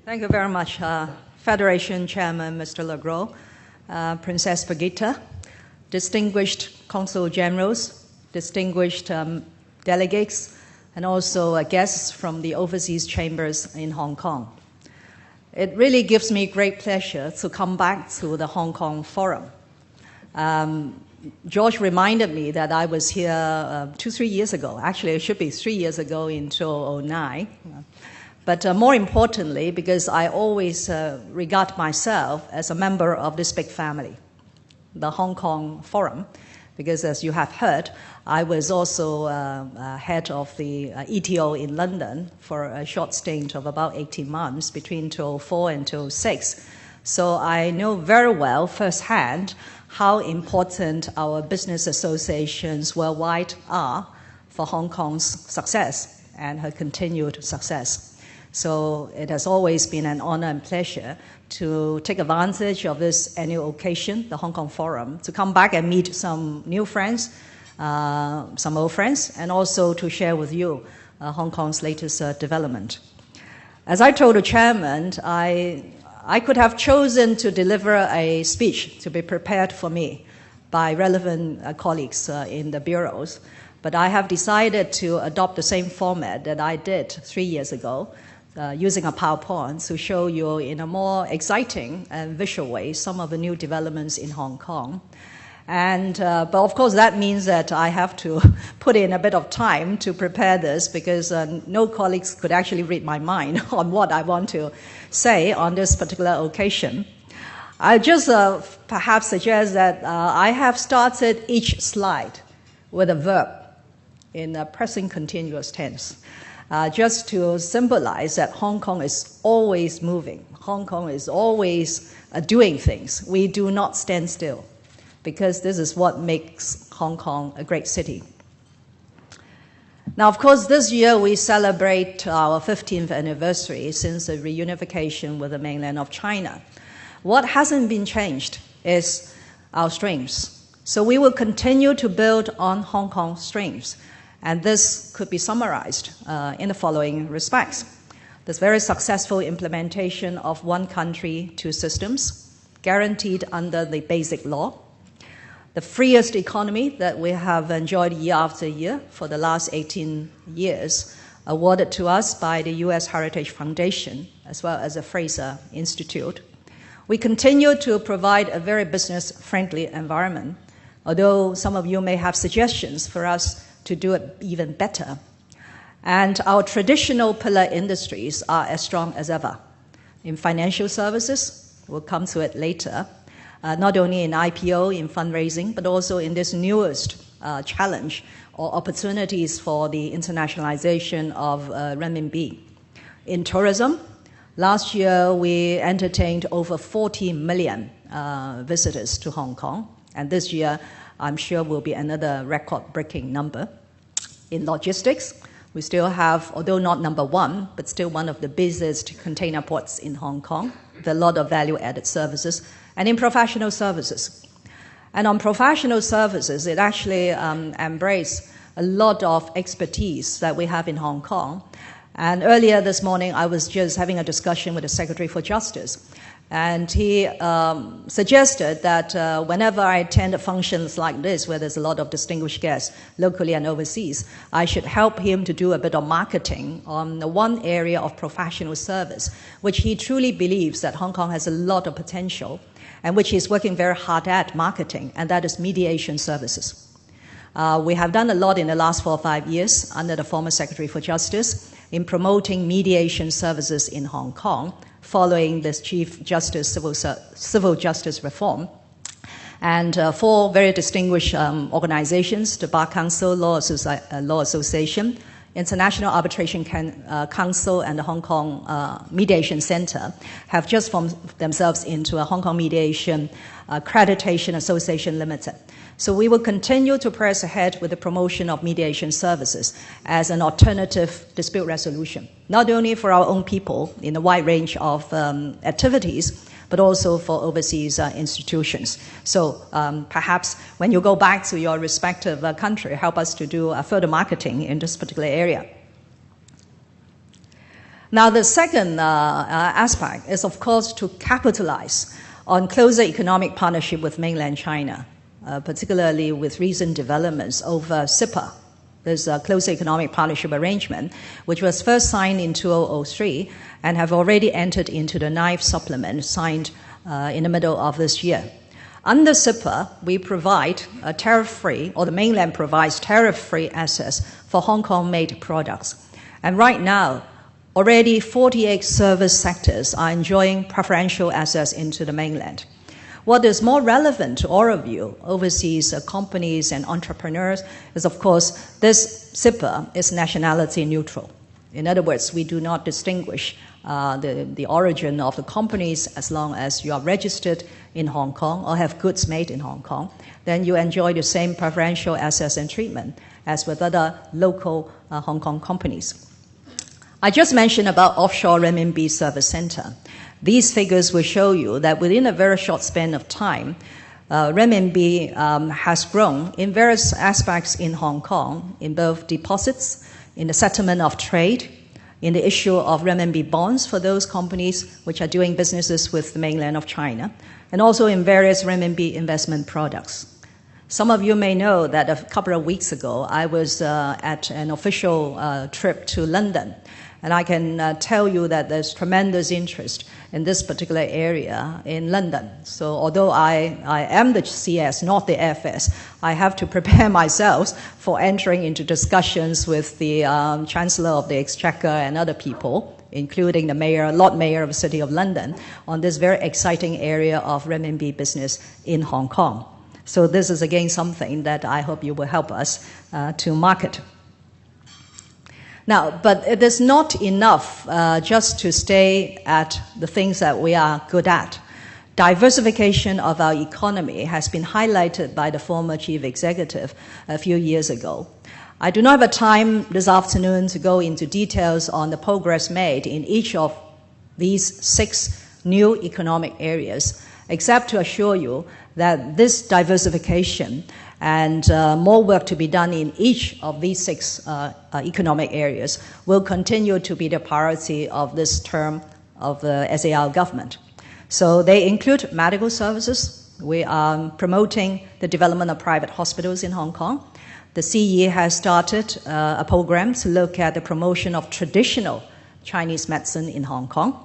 Thank you very much, Federation Chairman Mr. Legros, Princess Birgitta, distinguished Consul Generals, distinguished delegates, and also guests from the overseas chambers in Hong Kong. It really gives me great pleasure to come back to the Hong Kong Forum. George reminded me that I was here 2-3 years ago. Actually, it should be 3 years ago in 2009. But more importantly, because I always regard myself as a member of this big family, the Hong Kong Forum, because as you have heard, I was also head of the ETO in London for a short stint of about 18 months between 2004 and 2006. So I know very well firsthand how important our business associations worldwide are for Hong Kong's success and her continued success. So it has always been an honor and pleasure to take advantage of this annual occasion, the Hong Kong Forum, to come back and meet some new friends, some old friends, and also to share with you Hong Kong's latest development. As I told the chairman, I could have chosen to deliver a speech to be prepared for me by relevant colleagues in the bureaus, but I have decided to adopt the same format that I did 3 years ago, using a PowerPoint to show you in a more exciting and visual way some of the new developments in Hong Kong. And, but of course that means that I have to put in a bit of time to prepare this because no colleagues could actually read my mind on what I want to say on this particular occasion. I just perhaps suggest that I have started each slide with a verb in a present continuous tense. Just to symbolize that Hong Kong is always moving. Hong Kong is always doing things. We do not stand still because this is what makes Hong Kong a great city. Now, of course, this year we celebrate our 15th anniversary since the reunification with the mainland of China. What hasn't been changed is our strengths. So we will continue to build on Hong Kong's strengths. And this could be summarized in the following respects. This very successful implementation of one country, two systems, guaranteed under the basic law, the freest economy that we have enjoyed year after year for the last 18 years, awarded to us by the U.S. Heritage Foundation, as well as the Fraser Institute. We continue to provide a very business-friendly environment, although some of you may have suggestions for us to do it even better. And our traditional pillar industries are as strong as ever. In financial services, we'll come to it later, not only in IPO, in fundraising, but also in this newest challenge or opportunities for the internationalization of renminbi. In tourism, last year we entertained over 40 million visitors to Hong Kong, and this year I'm sure will be another record-breaking number. In logistics, we still have, although not number one, but still one of the busiest container ports in Hong Kong, with a lot of value-added services, and in professional services. And on professional services, it actually embraces a lot of expertise that we have in Hong Kong. And earlier this morning, I was just having a discussion with the Secretary for Justice. And he suggested that whenever I attend functions like this, where there's a lot of distinguished guests, locally and overseas, I should help him to do a bit of marketing on the one area of professional service, which he truly believes that Hong Kong has a lot of potential, and which he's working very hard at marketing, and that is mediation services. We have done a lot in the last 4 or 5 years under the former Secretary for Justice in promoting mediation services in Hong Kong, following this Chief Justice Civil Justice reform. And 4 very distinguished organizations, the Bar Council, Law Association, International Arbitration Council, and the Hong Kong Mediation Center, have just formed themselves into a Hong Kong Mediation Accreditation Association Limited. So we will continue to press ahead with the promotion of mediation services as an alternative dispute resolution, not only for our own people in a wide range of activities, but also for overseas institutions. So perhaps when you go back to your respective country, help us to do further marketing in this particular area. Now, the second aspect is, of course, to capitalize on closer economic partnership with mainland China, particularly with recent developments over CIPA. There's a closer economic partnership arrangement, which was first signed in 2003 and have already entered into the 9th supplement signed in the middle of this year. Under CIPA, we provide a tariff-free, or the mainland provides tariff-free access for Hong Kong-made products. And right now, already 48 service sectors are enjoying preferential access into the mainland. What is more relevant to all of you, overseas companies and entrepreneurs, is, of course, this CIPA is nationality neutral. In other words, we do not distinguish the origin of the companies as long as you are registered in Hong Kong or have goods made in Hong Kong. Then you enjoy the same preferential access and treatment as with other local Hong Kong companies. I just mentioned about offshore renminbi service center. These figures will show you that within a very short span of time, renminbi has grown in various aspects in Hong Kong, in both deposits, in the settlement of trade, in the issue of renminbi bonds for those companies which are doing businesses with the mainland of China, and also in various renminbi investment products. Some of you may know that a couple of weeks ago, I was at an official trip to London. And I can tell you that there's tremendous interest in this particular area in London. So although I am the CS, not the FS, I have to prepare myself for entering into discussions with the Chancellor of the Exchequer and other people, including the Lord Mayor of the City of London, on this very exciting area of renminbi business in Hong Kong. So this is again something that I hope you will help us to market. Now, but it is not enough just to stay at the things that we are good at. Diversification of our economy has been highlighted by the former chief executive a few years ago. I do not have time this afternoon to go into details on the progress made in each of these 6 new economic areas, except to assure you that this diversification and more work to be done in each of these 6 economic areas will continue to be the priority of this term of the SAR government. So they include medical services. We are promoting the development of private hospitals in Hong Kong. The CE has started a program to look at the promotion of traditional Chinese medicine in Hong Kong.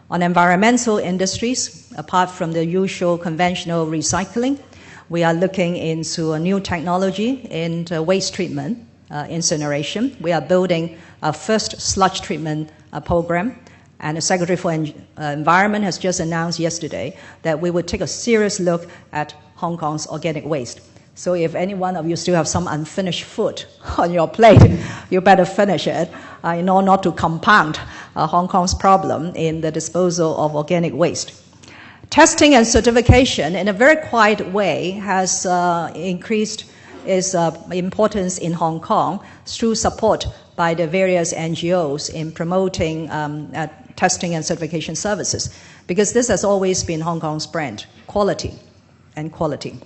On environmental industries, apart from the usual conventional recycling, we are looking into a new technology in waste treatment, incineration. We are building our first sludge treatment program, and the Secretary for Environment has just announced yesterday that we would take a serious look at Hong Kong's organic waste. So if any one of you still have some unfinished food on your plate, you better finish it in order not to compound Hong Kong's problem in the disposal of organic waste. Testing and certification, in a very quiet way, has increased its importance in Hong Kong through support by the various NGOs in promoting testing and certification services, because this has always been Hong Kong's brand, quality and quality.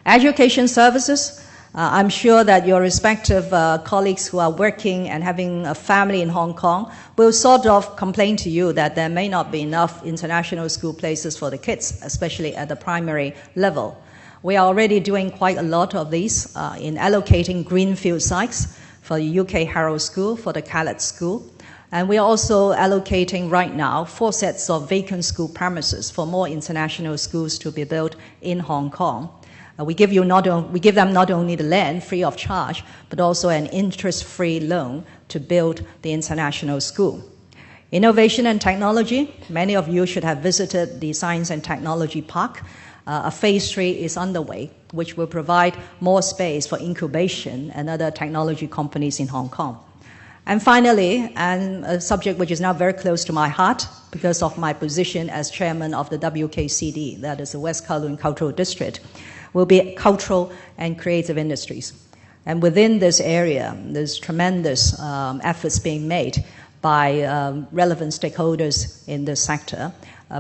Education services, I'm sure that your respective colleagues who are working and having a family in Hong Kong will sort of complain to you that there may not be enough international school places for the kids, especially at the primary level. We are already doing quite a lot of these in allocating greenfield sites for the UK Harrow School, for the Calais School. And we are also allocating right now 4 sets of vacant school premises for more international schools to be built in Hong Kong. We give them not only the land free of charge, but also an interest-free loan to build the international school. Innovation and technology, many of you should have visited the Science and Technology Park. A phase 3 is underway, which will provide more space for incubation and other technology companies in Hong Kong. And finally, and a subject which is now very close to my heart because of my position as chairman of the WKCD, that is the West Kowloon Cultural District, will be cultural and creative industries. And within this area, there's tremendous efforts being made by relevant stakeholders in this sector,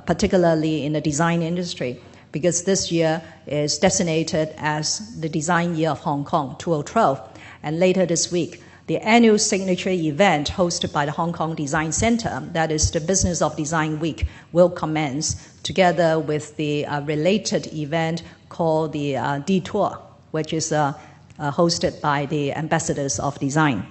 particularly in the design industry, because this year is designated as the Design Year of Hong Kong 2012. And later this week, the annual signature event hosted by the Hong Kong Design Center, that is the Business of Design Week, will commence together with the related event called the Detour, which is hosted by the Ambassadors of Design.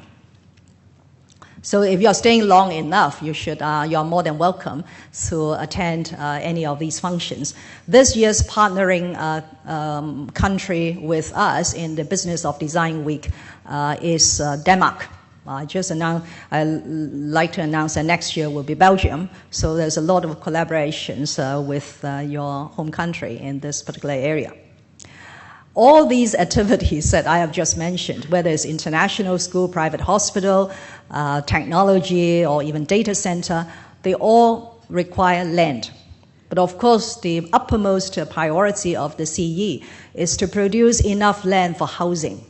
So if you're staying long enough, you're more than welcome to attend any of these functions. This year's partnering country with us in the Business of Design Week is Denmark. I'd like to announce that next year will be Belgium. So there's a lot of collaborations with your home country in this particular area. All these activities that I have just mentioned, whether it's international school, private hospital, technology, or even data center, they all require land. But of course, the uppermost priority of the CE is to produce enough land for housing,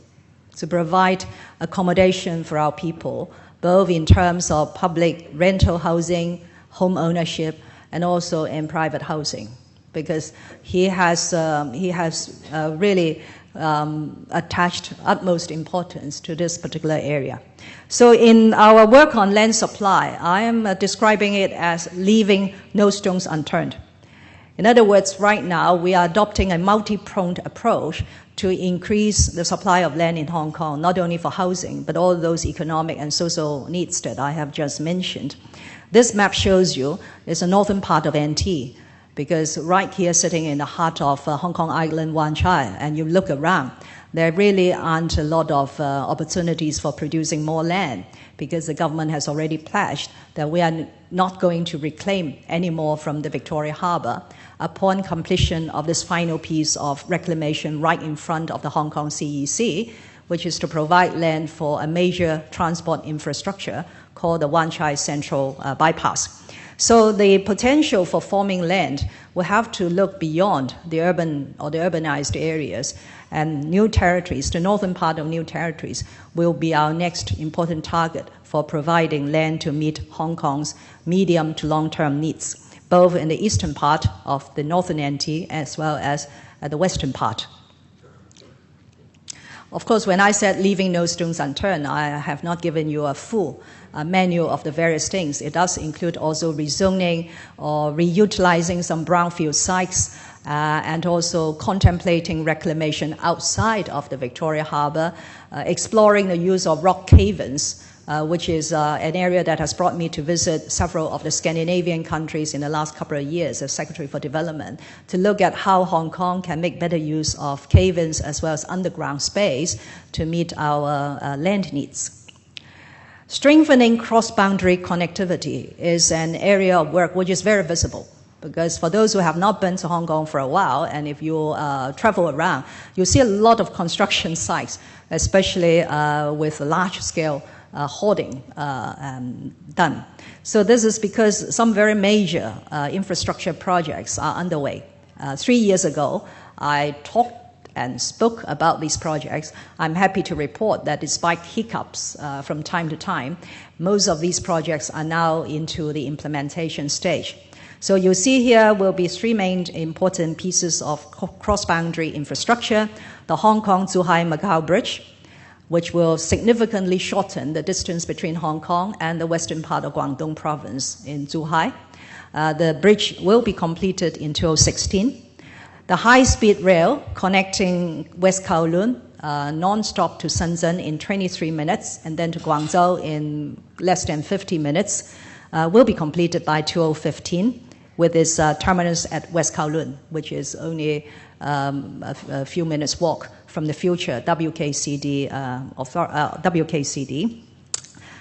to provide accommodation for our people, both in terms of public rental housing, home ownership, and also in private housing. Because he has really attached utmost importance to this particular area. So in our work on land supply, I am describing it as leaving no stones unturned. In other words, right now we are adopting a multi-pronged approach to increase the supply of land in Hong Kong, not only for housing, but all those economic and social needs that I have just mentioned. This map shows you is the northern part of NT, because right here, sitting in the heart of Hong Kong Island, Wan Chai, and you look around, there really aren't a lot of opportunities for producing more land, because the government has already pledged that we are not going to reclaim any more from the Victoria Harbour upon completion of this final piece of reclamation right in front of the Hong Kong CEC, which is to provide land for a major transport infrastructure called the Wan Chai Central Bypass. So the potential for forming land will have to look beyond the urban or the urbanized areas, and new territories, the northern part of new territories, will be our next important target for providing land to meet Hong Kong's medium to long-term needs, both in the eastern part of the northern NT as well as the western part. Of course, when I said leaving no stones unturned, I have not given you a full menu of the various things. It does include also rezoning or reutilizing some brownfield sites, and also contemplating reclamation outside of the Victoria Harbour, exploring the use of rock cave-ins, which is an area that has brought me to visit several of the Scandinavian countries in the last couple of years as Secretary for Development, to look at how Hong Kong can make better use of cave-ins as well as underground space to meet our land needs. Strengthening cross-boundary connectivity is an area of work which is very visible, because for those who have not been to Hong Kong for a while, and if you travel around, you'll see a lot of construction sites, especially with large-scale hoarding done. So this is because some very major infrastructure projects are underway. 3 years ago, I talked and spoke about these projects. I'm happy to report that despite hiccups from time to time, most of these projects are now into the implementation stage. So you'll see here will be three main important pieces of cross-boundary infrastructure: the Hong Kong-Zhuhai-Macau Bridge, which will significantly shorten the distance between Hong Kong and the western part of Guangdong province in Zhuhai. The bridge will be completed in 2016. The high-speed rail connecting West Kowloon non-stop to Shenzhen in 23 minutes and then to Guangzhou in less than 50 minutes will be completed by 2015 with its terminus at West Kowloon, which is only a few minutes walk from the future WKCD, WKCD.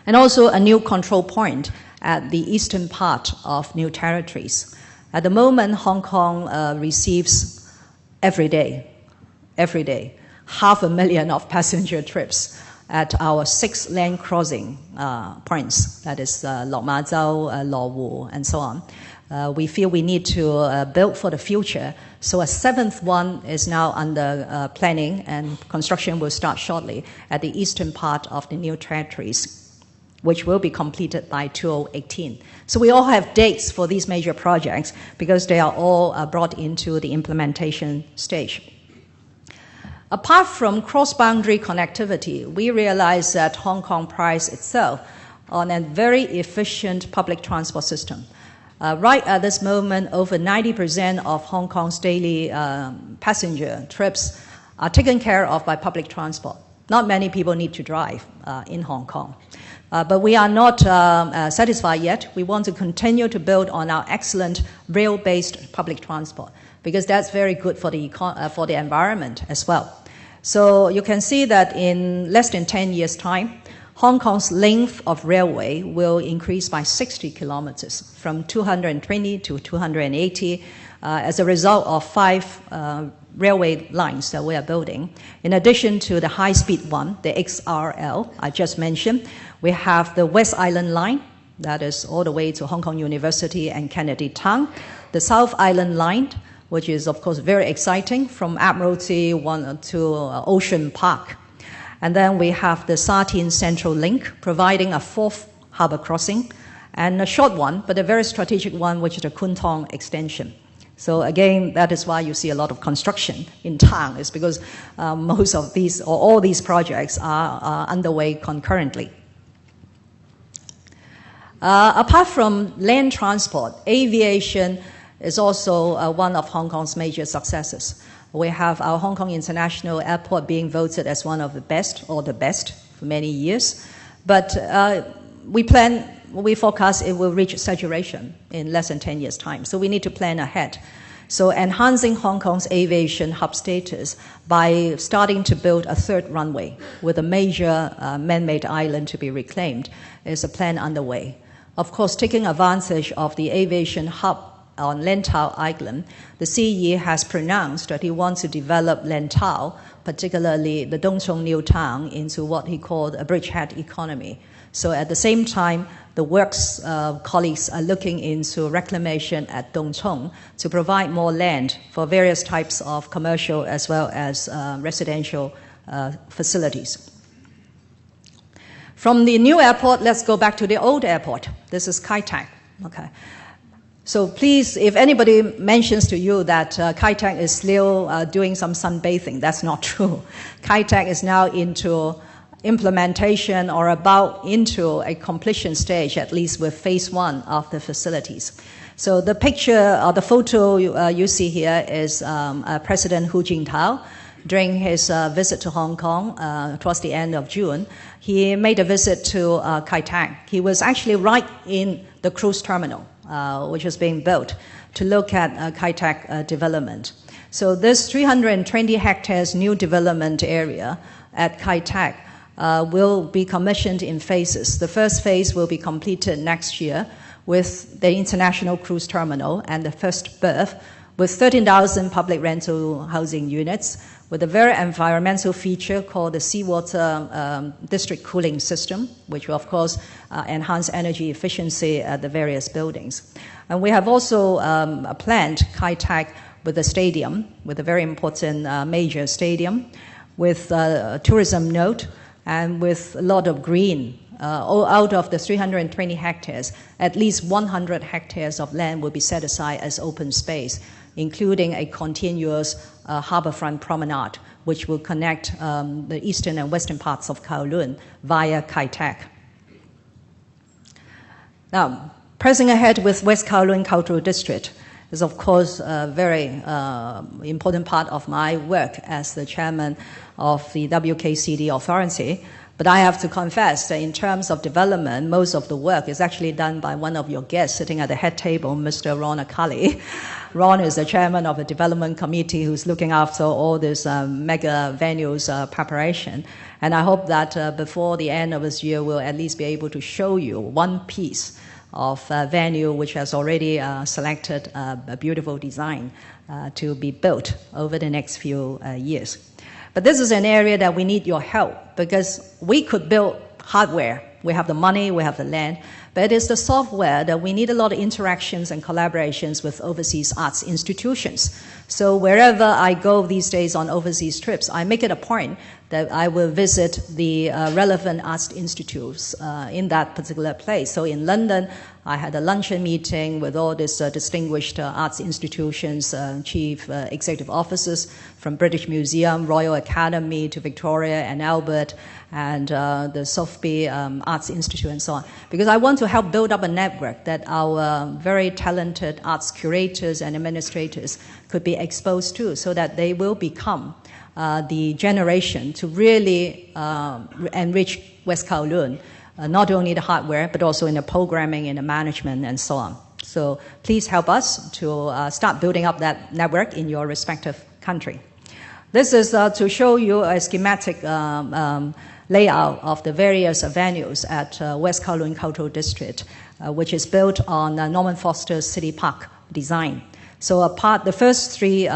And also a new control point at the eastern part of New Territories. At the moment, Hong Kong receives every day, 500,000 of passenger trips at our 6 land crossing points, that is Lok Ma Chau, Lo Wu, and so on. We feel we need to build for the future. So a 7th one is now under planning, and construction will start shortly at the eastern part of the New Territories, which will be completed by 2018. So we all have dates for these major projects because they are all brought into the implementation stage. Apart from cross-boundary connectivity, we realize that Hong Kong prides itself on a very efficient public transport system. Right at this moment, over 90% of Hong Kong's daily passenger trips are taken care of by public transport. Not many people need to drive in Hong Kong. But we are not satisfied yet. We want to continue to build on our excellent rail-based public transport, because that's very good for the environment as well. So you can see that in less than 10 years' time, Hong Kong's length of railway will increase by 60 kilometers, from 220 to 280, as a result of 5 railway lines that we are building. In addition to the high-speed one, the XRL I just mentioned, we have the West Island line, that is all the way to Hong Kong University and Kennedy Town, the South Island line, which is, of course, very exciting, from Admiralty to Ocean Park. And then we have the Sa Tien Central Link, providing a 4th harbour crossing, and a short one, but a very strategic one, which is the Kwun Tong extension. So again, that is why you see a lot of construction in town, is because most of these, or all these projects are underway concurrently. Apart from land transport, aviation is also one of Hong Kong's major successes. We have our Hong Kong International Airport being voted as one of the best, or the best, for many years. But we forecast it will reach saturation in less than 10 years' time. So we need to plan ahead. So enhancing Hong Kong's aviation hub status by starting to build a 3rd runway with a major man-made island to be reclaimed is a plan underway. Of course, taking advantage of the aviation hub on Lantau Island, the CE has pronounced that he wants to develop Lantau, particularly the Tung Chung New Town, into what he called a bridgehead economy. So at the same time, the works colleagues are looking into reclamation at Tung Chung to provide more land for various types of commercial as well as residential facilities. From the new airport, let's go back to the old airport. This is Kai Tak. Okay. So please, if anybody mentions to you that Kai Tak is still doing some sunbathing, that's not true. Kai Tak is now into implementation or about into a completion stage, at least with phase 1 of the facilities. So the picture or the photo you see here is President Hu Jintao during his visit to Hong Kong towards the end of June. He made a visit to Kai Tak. He was actually right in the cruise terminal, which was being built, to look at Kai Tak development. So this 320 hectares new development area at Kai Tak will be commissioned in phases. The first phase will be completed next year with the International Cruise Terminal and the first berth, with 13,000 public rental housing units, with a very environmental feature called the seawater district cooling system, which will, of course, enhance energy efficiency at the various buildings. And we have also planned Kai Tak with a stadium, with a very important major stadium, with a tourism node, and with a lot of green. Out of the 320 hectares, at least 100 hectares of land will be set aside as open space, including a continuous Harborfront promenade, which will connect the eastern and western parts of Kowloon via Kai Tak. Now, pressing ahead with West Kowloon Cultural District is, of course, a very important part of my work as the chairman of the WKCD Authority. But I have to confess that in terms of development, most of the work is actually done by one of your guests sitting at the head table, Mr. Ron Akali. Ron is the chairman of the development committee who's looking after all this mega venues preparation. And I hope that before the end of this year, we'll at least be able to show you one piece of venue which has already selected a beautiful design to be built over the next few years. But this is an area that we need your help, because we could build hardware. We have the money, we have the land, but it is the software that we need a lot of interactions and collaborations with overseas arts institutions. So wherever I go these days on overseas trips, I make it a point that I will visit the relevant arts institutes in that particular place. So in London, I had a luncheon meeting with all these distinguished arts institutions, chief executive officers from British Museum, Royal Academy to Victoria and Albert, and the Sotheby Arts Institute and so on. Because I want to help build up a network that our very talented arts curators and administrators could be exposed to, so that they will become the generation to really enrich West Kowloon, not only the hardware, but also in the programming, in the management, and so on. So please help us to start building up that network in your respective country. This is to show you a schematic layout of the various venues at West Kowloon Cultural District, which is built on Norman Foster's City Park design. So the first three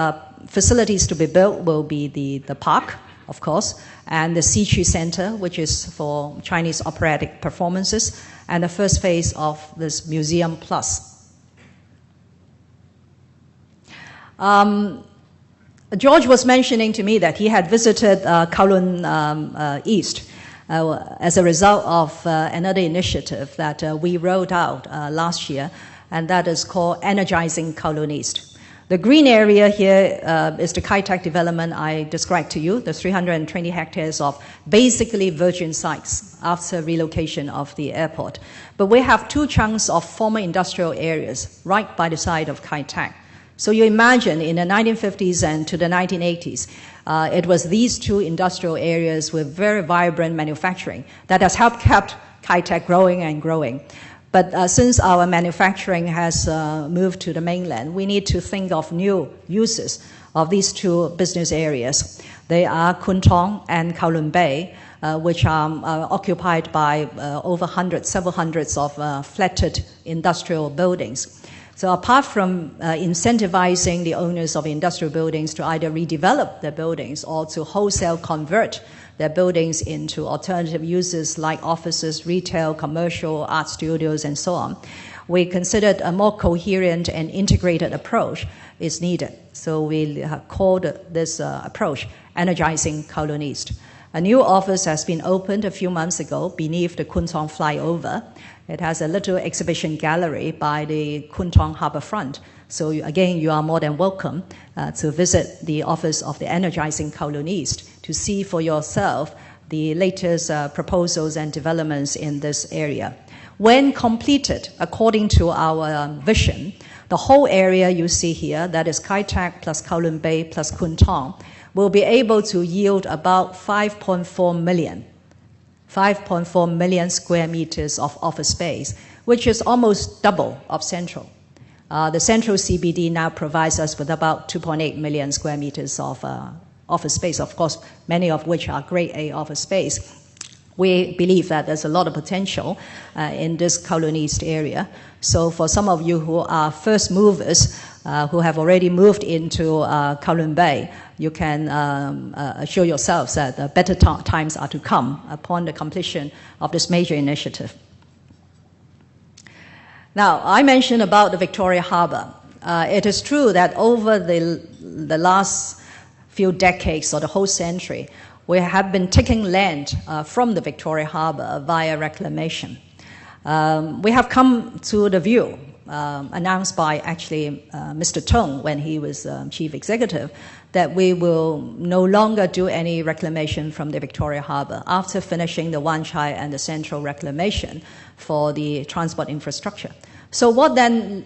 facilities to be built will be the park, of course, and the Siqu Center, which is for Chinese operatic performances, and the first phase of this Museum Plus. George was mentioning to me that he had visited Kowloon East as a result of another initiative that we rolled out last year, and that is called Energizing Kowloon East. The green area here is the Kai-Tak development I described to you, the 320 hectares of basically virgin sites after relocation of the airport. But we have two chunks of former industrial areas right by the side of Kai-Tak. So you imagine in the 1950s and to the 1980s, it was these two industrial areas with very vibrant manufacturing that has helped kept Kai-Tak growing and growing. But since our manufacturing has moved to the mainland, we need to think of new uses of these two business areas. They are Kwun Tong and Kowloon Bay, which are occupied by several hundreds of flatted industrial buildings. So apart from incentivizing the owners of industrial buildings to either redevelop their buildings or to wholesale convert their buildings into alternative uses like offices, retail, commercial, art studios, and so on, we considered a more coherent and integrated approach is needed. So we have called this approach Energizing Kowloon East. A new office has been opened a few months ago beneath the Kwun Tong flyover. It has a little exhibition gallery by the Kwun Tong Harborfront. So again, you are more than welcome to visit the office of the Energizing Kowloon East to see for yourself the latest proposals and developments in this area. When completed, according to our vision, the whole area you see here, that is Kai-Tak plus Kowloon Bay plus Kwun Tong, will be able to yield about 5.4 million square meters of office space, which is almost double of Central. The Central CBD now provides us with about 2.8 million square meters of office space, of course, many of which are grade A office space. We believe that there's a lot of potential in this Kowloon East area. So for some of you who are first movers, who have already moved into Kowloon Bay, you can assure yourselves that better times are to come upon the completion of this major initiative. Now, I mentioned about the Victoria Harbour. It is true that over the last few decades or the whole century, we have been taking land from the Victoria Harbour via reclamation. We have come to the view, announced by actually Mr. Tung when he was chief executive, that we will no longer do any reclamation from the Victoria Harbour after finishing the Wan Chai and the Central reclamation for the transport infrastructure. So what then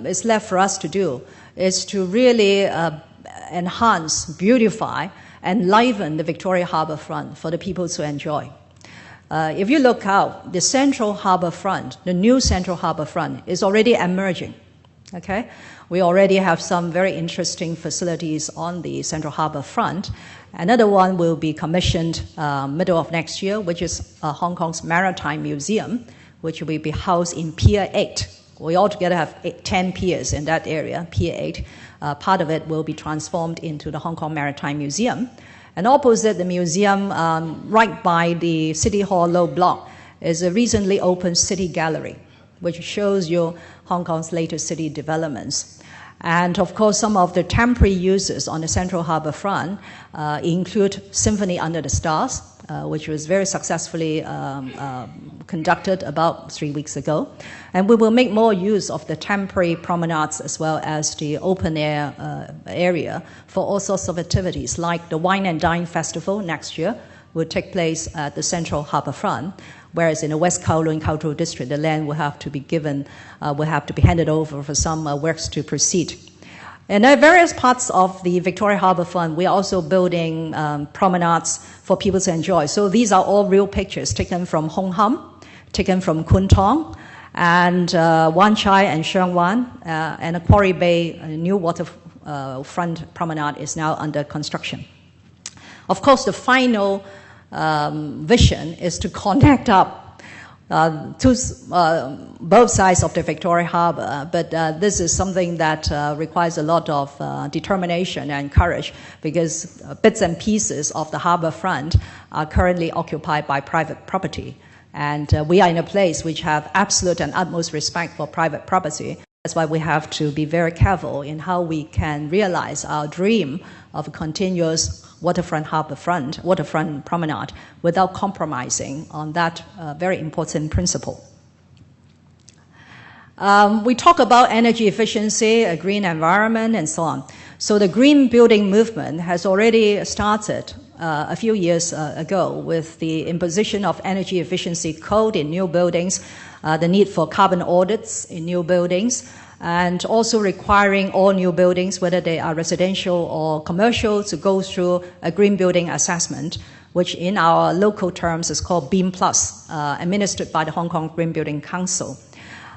is left for us to do is to really enhance, beautify, and liven the Victoria Harbourfront for the people to enjoy. If you look out, the Central Harbourfront, the new Central Harbourfront, is already emerging. Okay, we already have some very interesting facilities on the Central Harbourfront. Another one will be commissioned middle of next year, which is Hong Kong's Maritime Museum, which will be housed in Pier 8. We altogether have 10 piers in that area, Pier 8. Part of it will be transformed into the Hong Kong Maritime Museum. And opposite the museum, right by the City Hall low block, is a recently opened city gallery. which shows you Hong Kong's latest city developments. And of course, some of the temporary uses on the Central Harborfront include Symphony Under the Stars, which was very successfully conducted about 3 weeks ago. And we will make more use of the temporary promenades as well as the open air area for all sorts of activities, like the Wine and Dine Festival next year will take place at the Central Harborfront, whereas in the West Kowloon Cultural District, the land will have to be given, will have to be handed over for some works to proceed. And at various parts of the Victoria Harbourfront, we are also building promenades for people to enjoy. So these are all real pictures taken from Hong Ham, taken from Kwun Tong, and Wan Chai and Sheung Wan, and a Quarry Bay, a new waterfront promenade is now under construction. Of course, the final vision is to connect up both sides of the Victoria Harbour, but this is something that requires a lot of determination and courage, because bits and pieces of the harbour front are currently occupied by private property. And we are in a place which have absolute and utmost respect for private property. That's why we have to be very careful in how we can realize our dream of a continuous waterfront promenade without compromising on that very important principle. We talk about energy efficiency, a green environment, and so on. So the green building movement has already started a few years ago with the imposition of energy efficiency code in new buildings, the need for carbon audits in new buildings, and also requiring all new buildings, whether they are residential or commercial, to go through a green building assessment, which in our local terms is called BEAM Plus, administered by the Hong Kong Green Building Council.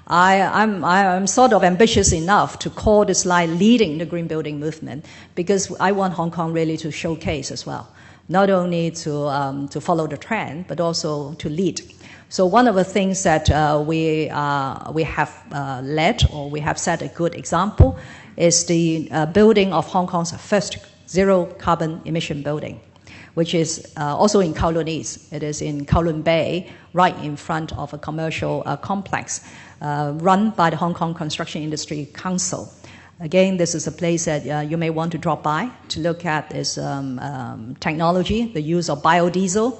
I'm sort of ambitious enough to call this line leading the green building movement, because I want Hong Kong really to showcase as well, not only to follow the trend, but also to lead. So one of the things that we have led, or we have set a good example, is the building of Hong Kong's first zero carbon emission building, which is also in Kowloon East. It is in Kowloon Bay, right in front of a commercial complex run by the Hong Kong Construction Industry Council. Again, this is a place that you may want to drop by to look at this technology, the use of biodiesel,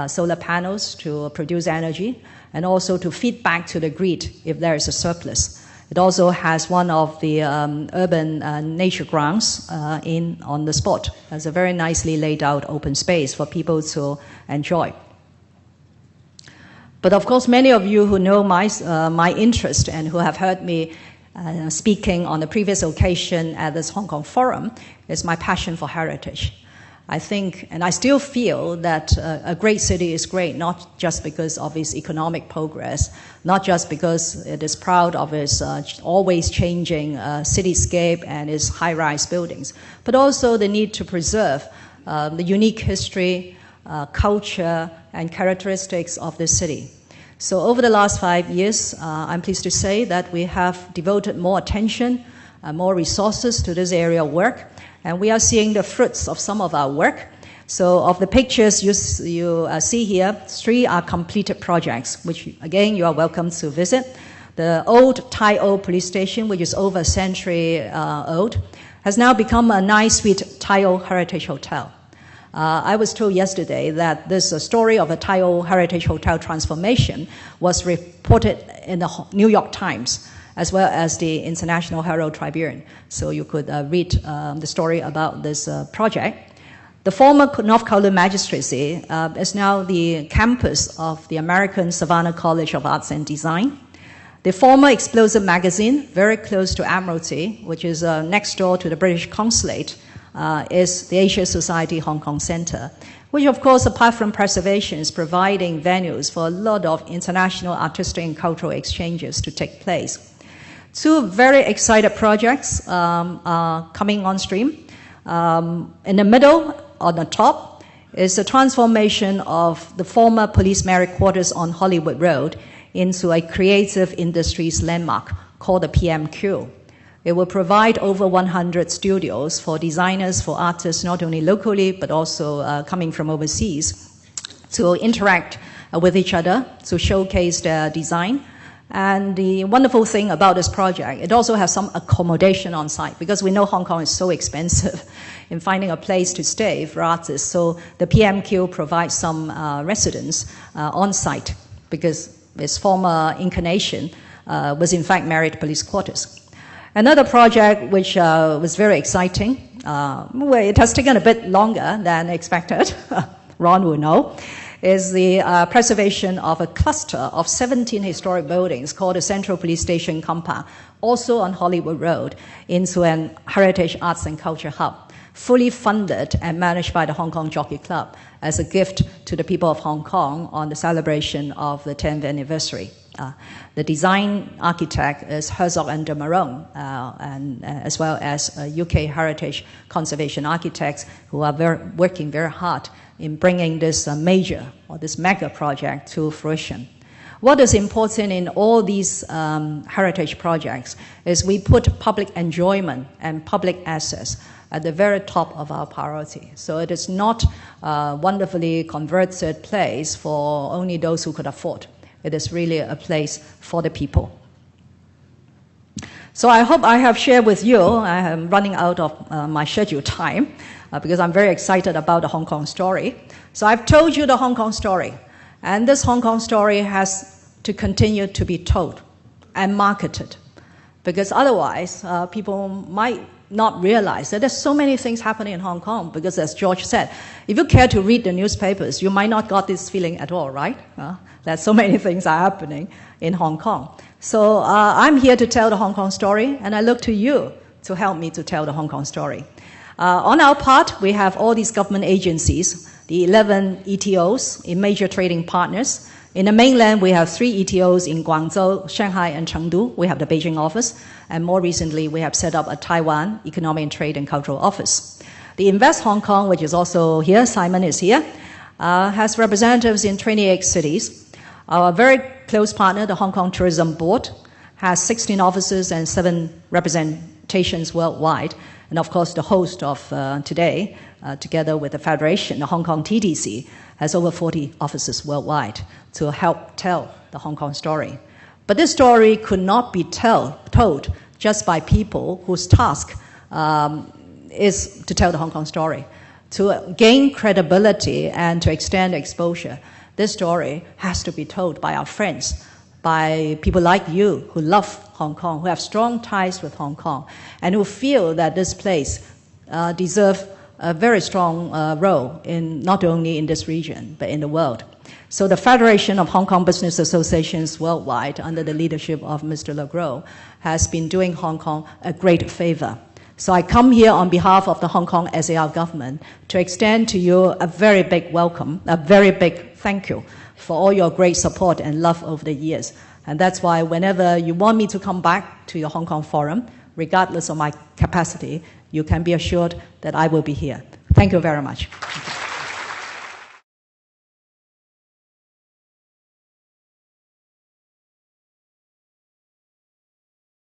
solar panels to produce energy, and also to feed back to the grid if there is a surplus. It also has one of the urban nature grounds on the spot. It's a very nicely laid out open space for people to enjoy. But of course, many of you who know my interest and who have heard me speaking on the previous occasion at this Hong Kong Forum is my passion for heritage. I think, and I still feel that a great city is great, not just because of its economic progress, not just because it is proud of its always changing cityscape and its high-rise buildings, but also the need to preserve the unique history, culture, and characteristics of this city. So over the last 5 years, I'm pleased to say that we have devoted more attention, more resources to this area of work, and we are seeing the fruits of some of our work. So of the pictures you see here, 3 are completed projects, which again, you are welcome to visit. The old Tai O police station, which is over a century old, has now become a 9-suite Tai O Heritage Hotel. I was told yesterday that this story of a Tai O Heritage Hotel transformation was reported in the New York Times, as well as the International Herald Tribune. So you could read the story about this project. The former North Kowloon Magistracy is now the campus of the American Savannah College of Arts and Design. The former Explosive Magazine, very close to Admiralty, which is next door to the British Consulate, is the Asia Society Hong Kong Centre, which of course, apart from preservation, is providing venues for a lot of international artistic and cultural exchanges to take place. 2 very excited projects are coming on stream. In the middle, on the top, is the transformation of the former police merit quarters on Hollywood Road into a creative industries landmark called the PMQ. It will provide over 100 studios for designers, for artists, not only locally, but also coming from overseas, to interact with each other, to showcase their design, And the wonderful thing about this project, it also has some accommodation on site, because we know Hong Kong is so expensive in finding a place to stay for artists. So the PMQ provides some residence on site, because its former incarnation was in fact married police quarters. Another project which was very exciting, well, it has taken a bit longer than expected, Ron will know, is the preservation of a cluster of 17 historic buildings called the Central Police Station Compound, also on Hollywood Road, into an heritage arts and culture hub, fully funded and managed by the Hong Kong Jockey Club as a gift to the people of Hong Kong on the celebration of the 10th anniversary. The design architect is Herzog and de Meuron, and as well as UK heritage conservation architects who are working very hard in bringing this major or this mega project to fruition. What is important in all these heritage projects is we put public enjoyment and public access at the very top of our priority. So it is not a wonderfully converted place for only those who could afford. It is really a place for the people. So I hope I have shared with you, I am running out of my scheduled time, because I'm very excited about the Hong Kong story. So I've told you the Hong Kong story, and this Hong Kong story has to continue to be told and marketed, because otherwise people might not realize that there's so many things happening in Hong Kong, because as George said, if you care to read the newspapers, you might not got this feeling at all, right? That so many things are happening in Hong Kong. So I'm here to tell the Hong Kong story, and I look to you to help me to tell the Hong Kong story. On our part, we have all these government agencies, the 11 ETOs in major trading partners. In the mainland, we have 3 ETOs in Guangzhou, Shanghai, and Chengdu. We have the Beijing office. And more recently, we have set up a Taiwan Economic and Trade and Cultural Office. The Invest Hong Kong, which is also here, Simon is here, has representatives in 28 cities. Our very close partner, the Hong Kong Tourism Board, has 16 offices and 7 representations worldwide. And of course, the host of today, together with the Federation, the Hong Kong TDC, has over 40 offices worldwide to help tell the Hong Kong story. But this story could not be told just by people whose task is to tell the Hong Kong story. To gain credibility and to extend exposure, this story has to be told by our friends, by people like you who love Hong Kong, who have strong ties with Hong Kong, and who feel that this place deserves a very strong role in not only in this region, but in the world. So the Federation of Hong Kong Business Associations worldwide, under the leadership of Mr. Le Gros, has been doing Hong Kong a great favor. So I come here on behalf of the Hong Kong SAR government to extend to you a very big welcome, a very big thank you for all your great support and love over the years. And that's why whenever you want me to come back to your Hong Kong forum, regardless of my capacity, you can be assured that I will be here. Thank you very much.